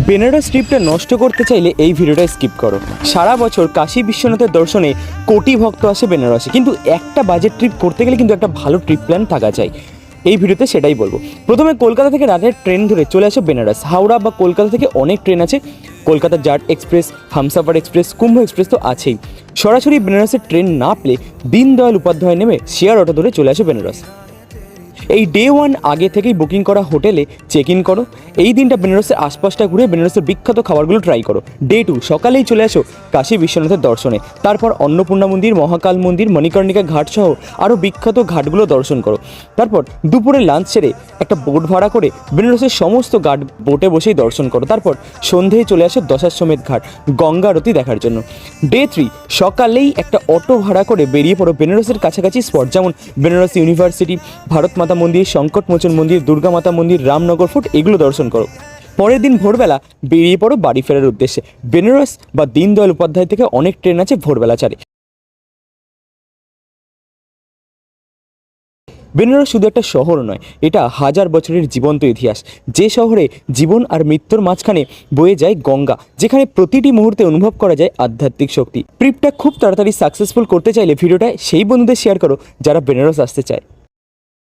বেনারস ট্রিপটা নষ্ট করতে চাইলে এই ভিডিওটা স্কিপ করো। সারা বছর কাশী বিশ্বনাথের দর্শনে কোটি ভক্ত আসে বেনারসে, কিন্তু একটা বাজেট ট্রিপ করতে গেলে কিন্তু একটা ভালো ট্রিপ প্ল্যান থাকা চাই। এই ভিডিওতে সেটাই বলবো। প্রথমে কলকাতা থেকে রাতের ট্রেন ধরে চলে আসো বেনারস। হাওড়া বা কলকাতা থেকে অনেক ট্রেন আছে, কলকাতা জাট এক্সপ্রেস, হামসাফার এক্সপ্রেস, কুম্ভ এক্সপ্রেস তো আছেই। সরাসরি বেনারসের ট্রেন না পেলে দীনদয়াল উপাধ্যায় নেমে শেয়ার অটো ধরে চলে আসো বেনারস। এই ডে ওয়ান আগে থেকেই বুকিং করা হোটেলে চেক ইন করো। এই দিনটা বেনারসের আশপাশটা ঘুরে বেনারসের বিখ্যাত খাবারগুলো ট্রাই করো। ডে টু সকালেই চলে আসো কাশী বিশ্বনাথের দর্শনে। তারপর অন্নপূর্ণা মন্দির, মহাকাল মন্দির, মণিকর্ণিকা ঘাট সহ আরও বিখ্যাত ঘাটগুলো দর্শন করো। তারপর দুপুরে লাঞ্চ সেরে একটা বোট ভাড়া করে বেনারসের সমস্ত ঘাট বোটে বসেই দর্শন করো। তারপর সন্ধেয় চলে আসো দশাশ্বমেধ ঘাট গঙ্গা আরতি দেখার জন্য। ডে থ্রি সকালেই একটা অটো ভাড়া করে বেরিয়ে পড়ো বেনারসের কাছাকাছি স্পট, যেমন বেনারস ইউনিভার্সিটি, ভারত মাতা মন্দির, সংকটমোচন মন্দির, দুর্গা মাতা মন্দির, রামনগর ফোর্ট, এগুলো দর্শন করো। পরের দিন ভোরবেলা বেরিয়ে পড়ো বাড়ি ফেরার উদ্দেশ্যে। বেনারস বা দীনদয়াল উপাধ্যায় থেকে অনেক ট্রেন আছে ভোরবেলা ছাড়ে। বেনারস শুধু একটা শহর নয়, এটা হাজার বছরের জীবন্ত ইতিহাস। যে শহরে জীবন আর মৃত্যুর মাঝখানে বয়ে যায় গঙ্গা, যেখানে প্রতিটি মুহূর্তে অনুভব করা যায় আধ্যাত্মিক শক্তি। ট্রিপটা খুব তাড়াতাড়ি সাকসেসফুল করতে চাইলে ভিডিওটা সেই বন্ধুদের শেয়ার করো যারা বেনারস আসতে চায়।